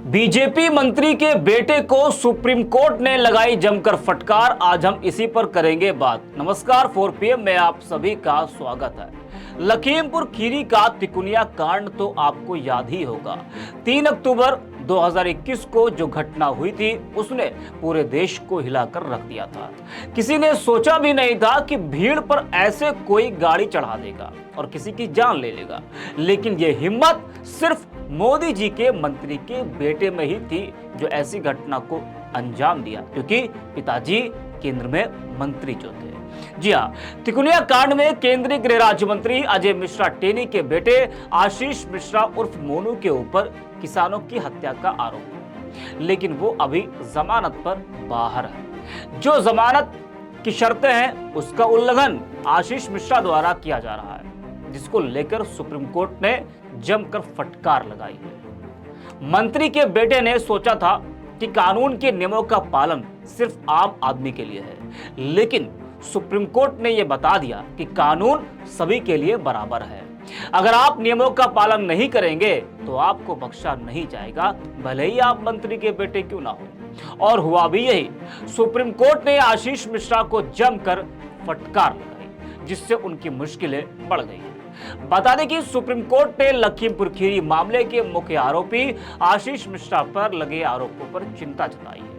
BJP मंत्री के बेटे को सुप्रीम कोर्ट ने लगाई जमकर फटकार। आज हम इसी पर करेंगे बात। नमस्कार, 4 PM में आप सभी का स्वागत है। लखीमपुर खीरी का तिकुनिया कांड तो आपको याद ही होगा। 3 अक्टूबर 2021 को जो घटना हुई थी उसने पूरे देश को हिलाकर रख दिया था। किसी ने सोचा भी नहीं था कि भीड़ पर ऐसे कोई गाड़ी चढ़ा देगा और किसी की जान ले लेगा, लेकिन ये हिम्मत सिर्फ मोदी जी के मंत्री के बेटे में ही थी जो ऐसी घटना को अंजाम दिया, क्योंकि पिताजी केंद्र में मंत्री जो थे। जी हाँ, तिकुनिया कांड में केंद्रीय गृह राज्य मंत्री अजय मिश्रा टेनी के बेटे आशीष मिश्रा उर्फ मोनू के ऊपर किसानों की हत्या का आरोप है, लेकिन वो अभी जमानत पर बाहर है। जो जमानत की शर्तें हैं उसका उल्लंघन आशीष मिश्रा द्वारा किया जा रहा है, जिसको लेकर सुप्रीम कोर्ट ने जमकर फटकार लगाई है। मंत्री के बेटे ने सोचा था कि कानून के नियमों का पालन सिर्फ आम आदमी के लिए है, लेकिन सुप्रीम कोर्ट ने यह बता दिया कि कानून सभी के लिए बराबर है। अगर आप नियमों का पालन नहीं करेंगे तो आपको बख्शा नहीं जाएगा, भले ही आप मंत्री के बेटे क्यों ना हो। और हुआ भी यही। सुप्रीम कोर्ट ने आशीष मिश्रा को जमकर फटकार लगाई, जिससे उनकी मुश्किलें बढ़ गई। बता दें कि सुप्रीम कोर्ट ने लखीमपुर खीरी मामले के मुख्य आरोपी आशीष मिश्रा पर लगे आरोपों पर चिंता जताई है।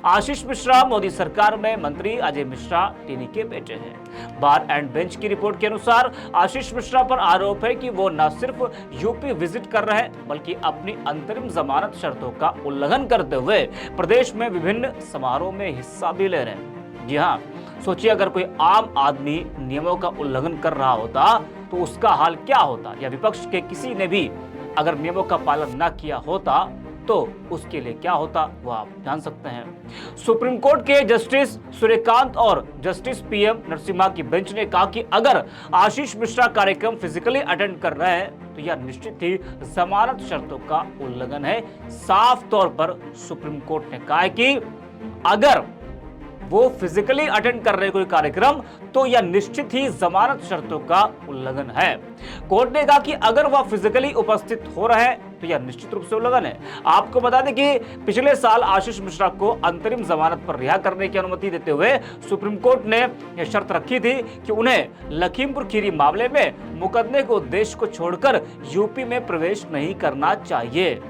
आशीष मिश्रा मोदी सरकार में मंत्री अजय मिश्रा टेनी के बेटे हैं। बार एंड बेंच की रिपोर्ट के अनुसार आशीष मिश्रा पर आरोप है कि वो न सिर्फ यूपी विजिट कर रहे हैं, बल्कि अपनी अंतरिम जमानत शर्तों का उल्लंघन करते हुए प्रदेश में विभिन्न समारोह में हिस्सा भी ले रहे हैं। जी हाँ, सोचिए, अगर कोई आम आदमी नियमों का उल्लंघन कर रहा होता तो उसका हाल क्या होता, या विपक्ष के किसी ने भी अगर नियमों का पालन न किया होता तो उसके लिए क्या होता, वो आप जान सकते हैं। सुप्रीम कोर्ट के जस्टिस सूर्यकांत और जस्टिस PM नरसिम्हा की बेंच ने कहा कि अगर आशीष मिश्रा कार्यक्रम फिजिकली अटेंड कर रहे हैं तो यह निश्चित ही जमानत शर्तों का उल्लंघन है। साफ तौर पर सुप्रीम कोर्ट ने कहा है कि अगर वो फिजिकली अटेंड कर रहे कोई कार्यक्रम तो यह निश्चित ही जमानत शर्तों का उल्लंघन है। कोर्ट ने कहा कि अगर वह फिजिकली उपस्थित हो रहे हैं तो यह निश्चित रूप से उल्लंघन है। आपको बता दें कि पिछले साल आशीष मिश्रा को अंतरिम जमानत पर रिहा करने की अनुमति देते हुए सुप्रीम कोर्ट ने यह शर्त रखी थी कि उन्हें लखीमपुर खीरी मामले में मुकदमे को देश को छोड़कर यूपी में प्रवेश नहीं करना चाहिए,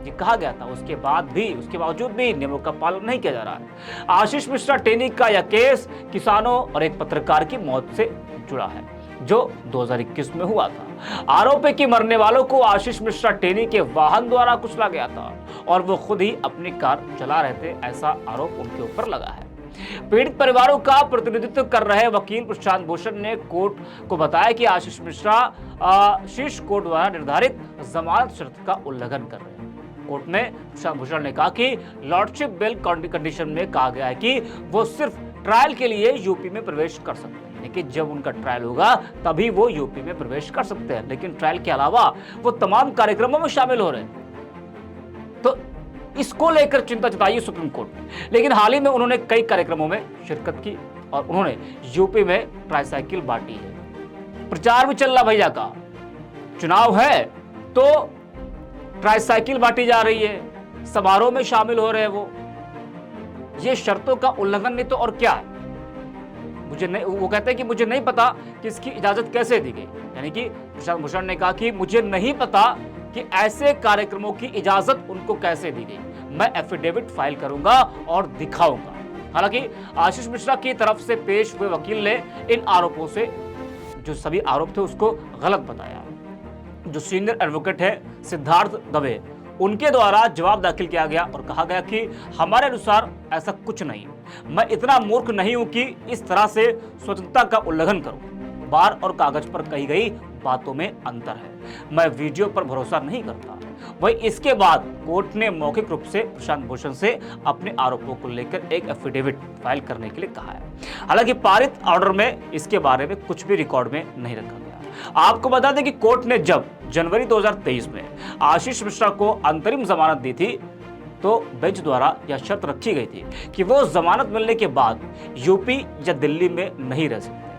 ये कहा गया था। उसके बावजूद भी नियमों का पालन नहीं किया जा रहा है। आशीष मिश्रा टेनी का यह केस किसानों और एक पत्रकार की मौत से जुड़ा है, जो 2021 में हुआ था। आरोप है कि मरने वालों को आशीष मिश्रा टेनी के वाहन द्वारा कुचला गया था और वो खुद ही अपनी कार चला रहे थे, ऐसा आरोप उनके ऊपर लगा है। पीड़ित परिवारों का प्रतिनिधित्व कर रहे वकील प्रशांत भूषण ने कोर्ट को बताया कि आशीष मिश्रा शीर्ष कोर्ट द्वारा निर्धारित जमानत शर्त का उल्लंघन कर रहे हैं। कोर्ट में प्रशांत भूषण ने कहा कि लॉर्डशिप बेल कंडीशन में कहा गया है कि वो सिर्फ ट्रायल के लिए यूपी में प्रवेश कर सकते हैं, लेकिन जब उनका ट्रायल होगा तभी वो यूपी में प्रवेश कर सकते हैं, लेकिन ट्रायल के अलावा वो तमाम कार्यक्रमों में शामिल हो रहे हैं। तो इसको लेकर चिंता जताई सुप्रीम कोर्ट ने, लेकिन हाल ही में उन्होंने कई कार्यक्रमों में शिरकत की और उन्होंने यूपी में ट्राईसाइकिल बांटी है। प्रचार भी चल रहा भैया का, चुनाव है तो ट्राईसाइकिल बांटी जा रही है, समारोह में शामिल हो रहे हैं वो। ये शर्तों का उल्लंघन नहीं तो और क्या है। वो कहते हैं कि मुझे नहीं पता कि इसकी इजाजत कैसे दी गई, यानी कि प्रशांत भूषण ने कहा कि मुझे नहीं पता कि ऐसे कार्यक्रमों की इजाजत उनको कैसे दी गई। मैं एफिडेविट फाइल करूंगा और दिखाऊंगा। हालांकि आशीष मिश्रा की तरफ से पेश हुए वकील ने इन आरोपों से, जो सभी आरोप थे, उसको गलत बताया। जो सीनियर एडवोकेट है सिद्धार्थ दवे, उनके द्वारा जवाब दाखिल किया गया और कहा गया कि हमारे अनुसार ऐसा कुछ नहीं। मैं इतना मूर्ख नहीं हूं कि इस तरह से स्वतंत्रता का उल्लंघन करूं। बार और कागज पर कही गई बातों में अंतर है। मैं वीडियो पर भरोसा नहीं करता। वही इसके बाद कोर्ट ने मौखिक रूप से प्रशांत भूषण से अपने आरोपों को लेकर एक एफिडेविट फाइल करने के लिए कहा है। हालांकि पारित ऑर्डर में इसके बारे में कुछ भी रिकॉर्ड में नहीं रखा गया। आपको बता दें कि कोर्ट ने जब जनवरी 2023 में आशीष मिश्रा को अंतरिम जमानत दी थी तो बेंच द्वारा यह शर्त रखी गई थी कि वो जमानत मिलने के बाद यूपी या दिल्ली में नहीं रह सकते।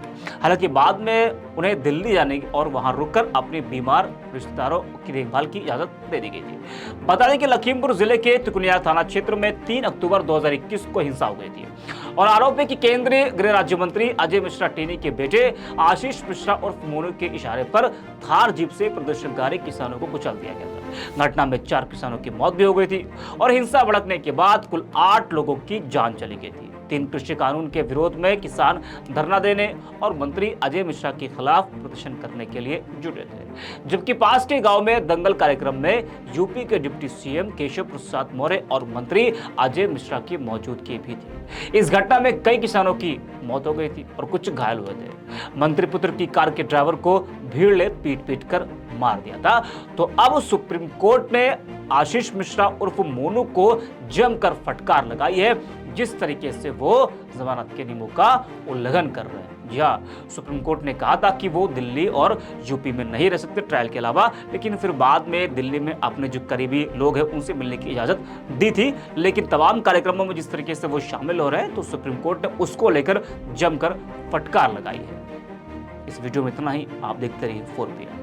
हालांकि बाद में उन्हें दिल्ली जाने और वहां रुककर अपने बीमार रिश्तेदारों की देखभाल की इजाजत दे दी गई थी। बता दें कि लखीमपुर जिले के तुकुनिया थाना क्षेत्र में 3 अक्टूबर 2021 को हिंसा हो गई थी और आरोप है कि केंद्रीय गृह राज्य मंत्री अजय मिश्रा टेनी के बेटे आशीष मिश्रा उर्फ मोनू के इशारे पर थार जीप से प्रदर्शनकारी किसानों को कुचल दिया गया था। घटना में 4 किसानों की मौत भी हो गई थी और हिंसा भड़कने के बाद कुल 8 लोगों की जान चली गई थी। 3 कृषि कानून के विरोध में किसान धरना देने और मंत्री अजय मिश्रा के खिलाफ प्रदर्शन करने के लिए जुटे थे, जबकि पास के गांव में दंगल कार्यक्रम में यूपी के डिप्टी सीएम केशव प्रसाद मौर्य और मंत्री अजय मिश्रा की मौजूदगी भी थी। इस घटना में कई किसानों की मौत हो गई थी और कुछ घायल हुए थे। मंत्री पुत्र की कार के ड्राइवर को भीड़ ने पीट कर मार दिया था। तो अब सुप्रीम कोर्ट ने आशीष मिश्रा उर्फ मोनू को जमकर फटकार लगाई है, जिस तरीके से वो जमानत के नियमों का उल्लंघन कर रहे हैं। जी हाँ, सुप्रीम कोर्ट ने कहा था कि वो दिल्ली और यूपी में नहीं रह सकते ट्रायल के अलावा, लेकिन फिर बाद में दिल्ली में अपने जो करीबी लोग हैं उनसे मिलने की इजाजत दी थी। लेकिन तमाम कार्यक्रमों में जिस तरीके से वो शामिल हो रहे हैं तो सुप्रीम कोर्ट ने उसको लेकर जमकर फटकार लगाई है। इस वीडियो में इतना ही। आप देखते रहिए 4PM।